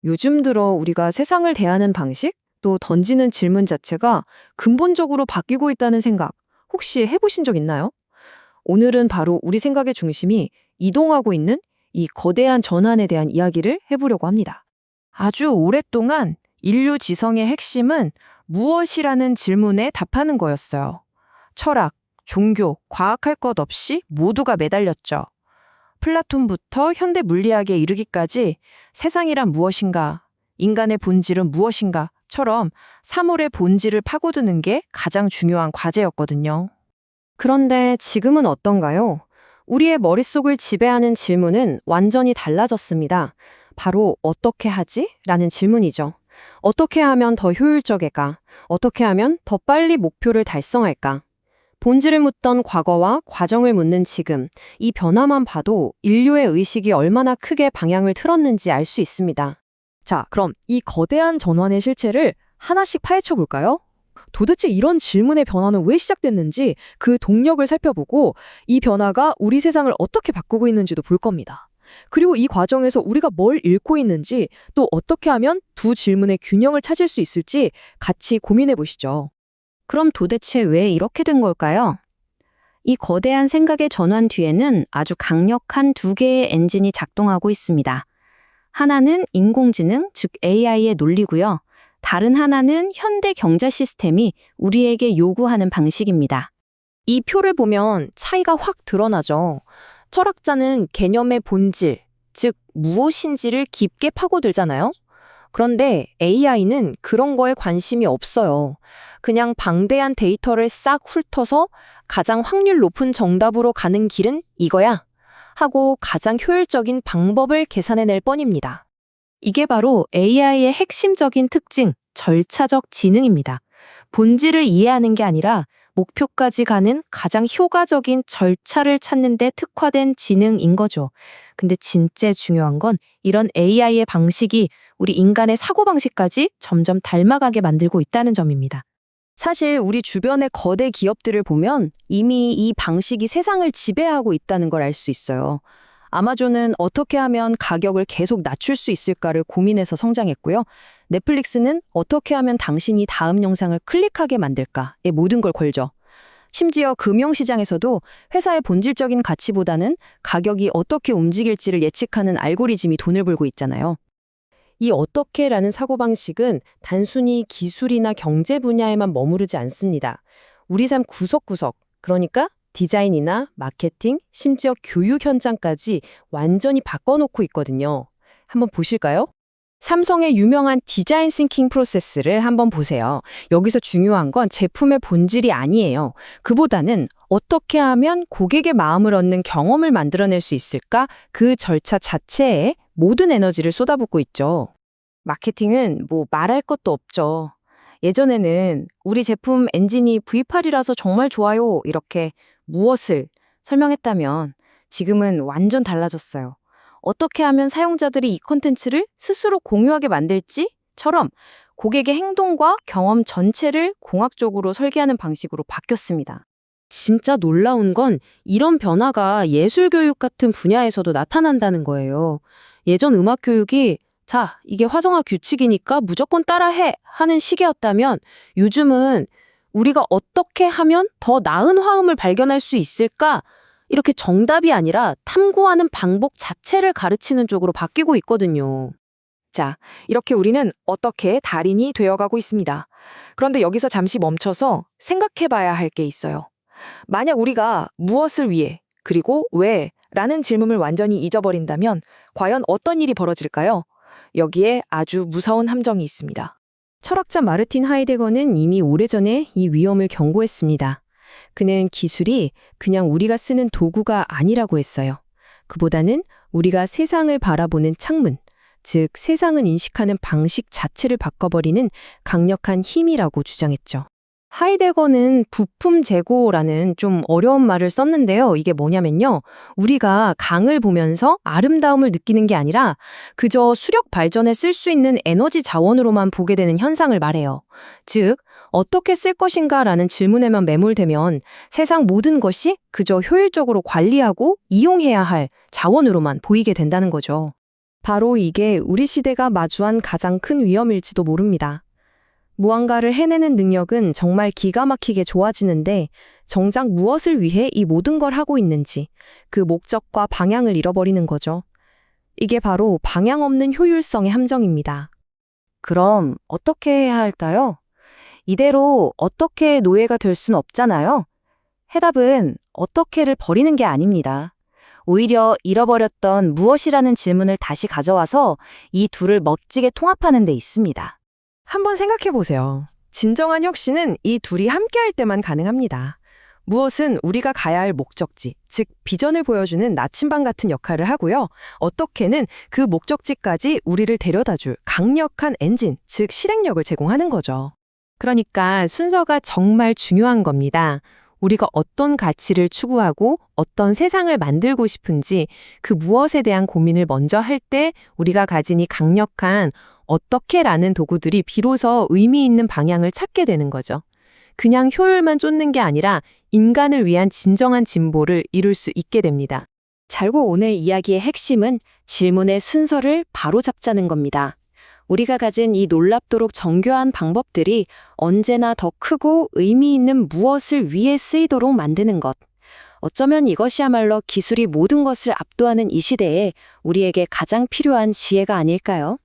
요즘 들어 우리가 세상을 대하는 방식, 또 던지는 질문 자체가 근본적으로 바뀌고 있다는 생각, 혹시 해보신 적 있나요? 오늘은 바로 우리 생각의 중심이 이동하고 있는 이 거대한 전환에 대한 이야기를 해보려고 합니다. 아주 오랫동안 인류 지성의 핵심은 무엇이라는 질문에 답하는 거였어요. 철학, 종교, 과학할 것 없이 모두가 매달렸죠. 플라톤부터 현대 물리학에 이르기까지 세상이란 무엇인가, 인간의 본질은 무엇인가처럼 사물의 본질을 파고드는 게 가장 중요한 과제였거든요. 그런데 지금은 어떤가요? 우리의 머릿속을 지배하는 질문은 완전히 달라졌습니다. 바로 어떻게 하지? 라는 질문이죠. 어떻게 하면 더 효율적일까? 어떻게 하면 더 빨리 목표를 달성할까? 본질을 묻던 과거와 과정을 묻는 지금, 이 변화만 봐도 인류의 의식이 얼마나 크게 방향을 틀었는지 알 수 있습니다. 자, 그럼 이 거대한 전환의 실체를 하나씩 파헤쳐 볼까요? 도대체 이런 질문의 변화는 왜 시작됐는지 그 동력을 살펴보고 이 변화가 우리 세상을 어떻게 바꾸고 있는지도 볼 겁니다. 그리고 이 과정에서 우리가 뭘 잃고 있는지 또 어떻게 하면 두 질문의 균형을 찾을 수 있을지 같이 고민해 보시죠. 그럼 도대체 왜 이렇게 된 걸까요? 이 거대한 생각의 전환 뒤에는 아주 강력한 두 개의 엔진이 작동하고 있습니다. 하나는 인공지능, 즉 AI의 논리고요. 다른 하나는 현대 경제 시스템이 우리에게 요구하는 방식입니다. 이 표를 보면 차이가 확 드러나죠. 철학자는 개념의 본질, 즉 무엇인지를 깊게 파고들잖아요. 그런데 AI는 그런 거에 관심이 없어요. 그냥 방대한 데이터를 싹 훑어서 가장 확률 높은 정답으로 가는 길은 이거야 하고 가장 효율적인 방법을 계산해낼 뻔입니다. 이게 바로 AI의 핵심적인 특징, 절차적 지능입니다. 본질을 이해하는 게 아니라 목표까지 가는 가장 효과적인 절차를 찾는 데 특화된 지능인 거죠. 근데 진짜 중요한 건 이런 AI의 방식이 우리 인간의 사고방식까지 점점 닮아가게 만들고 있다는 점입니다. 사실 우리 주변의 거대 기업들을 보면 이미 이 방식이 세상을 지배하고 있다는 걸 알 수 있어요. 아마존은 어떻게 하면 가격을 계속 낮출 수 있을까를 고민해서 성장했고요. 넷플릭스는 어떻게 하면 당신이 다음 영상을 클릭하게 만들까에 모든 걸 걸죠. 심지어 금융시장에서도 회사의 본질적인 가치보다는 가격이 어떻게 움직일지를 예측하는 알고리즘이 돈을 벌고 있잖아요. 이 어떻게라는 사고방식은 단순히 기술이나 경제 분야에만 머무르지 않습니다. 우리 삶 구석구석, 그러니까 디자인이나 마케팅, 심지어 교육 현장까지 완전히 바꿔놓고 있거든요. 한번 보실까요? 삼성의 유명한 디자인 싱킹 프로세스를 한번 보세요. 여기서 중요한 건 제품의 본질이 아니에요. 그보다는 어떻게 하면 고객의 마음을 얻는 경험을 만들어낼 수 있을까? 그 절차 자체에 모든 에너지를 쏟아붓고 있죠. 마케팅은 뭐 말할 것도 없죠. 예전에는 우리 제품 엔진이 V8이라서 정말 좋아요. 이렇게 무엇을 설명했다면 지금은 완전 달라졌어요. 어떻게 하면 사용자들이 이 콘텐츠를 스스로 공유하게 만들지처럼 고객의 행동과 경험 전체를 공학적으로 설계하는 방식으로 바뀌었습니다. 진짜 놀라운 건 이런 변화가 예술교육 같은 분야에서도 나타난다는 거예요. 예전 음악 교육이 자, 이게 화성학 규칙이니까 무조건 따라해 하는 시기였다면 요즘은 우리가 어떻게 하면 더 나은 화음을 발견할 수 있을까? 이렇게 정답이 아니라 탐구하는 방법 자체를 가르치는 쪽으로 바뀌고 있거든요. 자, 이렇게 우리는 어떻게 달인이 되어가고 있습니다. 그런데 여기서 잠시 멈춰서 생각해봐야 할 게 있어요. 만약 우리가 무엇을 위해, 그리고 왜? 라는 질문을 완전히 잊어버린다면 과연 어떤 일이 벌어질까요? 여기에 아주 무서운 함정이 있습니다. 철학자 마르틴 하이데거는 이미 오래전에 이 위험을 경고했습니다. 그는 기술이 그냥 우리가 쓰는 도구가 아니라고 했어요. 그보다는 우리가 세상을 바라보는 창문, 즉 세상을 인식하는 방식 자체를 바꿔버리는 강력한 힘이라고 주장했죠. 하이데거는 부품 재고라는 좀 어려운 말을 썼는데요. 이게 뭐냐면요. 우리가 강을 보면서 아름다움을 느끼는 게 아니라 그저 수력 발전에 쓸 수 있는 에너지 자원으로만 보게 되는 현상을 말해요. 즉, 어떻게 쓸 것인가라는 질문에만 매몰되면 세상 모든 것이 그저 효율적으로 관리하고 이용해야 할 자원으로만 보이게 된다는 거죠. 바로 이게 우리 시대가 마주한 가장 큰 위험일지도 모릅니다. 무언가를 해내는 능력은 정말 기가 막히게 좋아지는데 정작 무엇을 위해 이 모든 걸 하고 있는지 그 목적과 방향을 잃어버리는 거죠. 이게 바로 방향 없는 효율성의 함정입니다. 그럼 어떻게 해야 할까요? 이대로 어떻게 노예가 될 순 없잖아요. 해답은 어떻게를 버리는 게 아닙니다. 오히려 잃어버렸던 무엇이라는 질문을 다시 가져와서 이 둘을 멋지게 통합하는 데 있습니다. 한번 생각해 보세요. 진정한 혁신은 이 둘이 함께할 때만 가능합니다. 무엇은 우리가 가야 할 목적지, 즉 비전을 보여주는 나침반 같은 역할을 하고요. 어떻게는 그 목적지까지 우리를 데려다줄 강력한 엔진, 즉 실행력을 제공하는 거죠. 그러니까 순서가 정말 중요한 겁니다. 우리가 어떤 가치를 추구하고 어떤 세상을 만들고 싶은지 그 무엇에 대한 고민을 먼저 할 때 우리가 가진 이 강력한 어떻게라는 도구들이 비로소 의미 있는 방향을 찾게 되는 거죠. 그냥 효율만 쫓는 게 아니라 인간을 위한 진정한 진보를 이룰 수 있게 됩니다. 결국 오늘 이야기의 핵심은 질문의 순서를 바로잡자는 겁니다. 우리가 가진 이 놀랍도록 정교한 방법들이 언제나 더 크고 의미 있는 무엇을 위해 쓰이도록 만드는 것. 어쩌면 이것이야말로 기술이 모든 것을 압도하는 이 시대에 우리에게 가장 필요한 지혜가 아닐까요?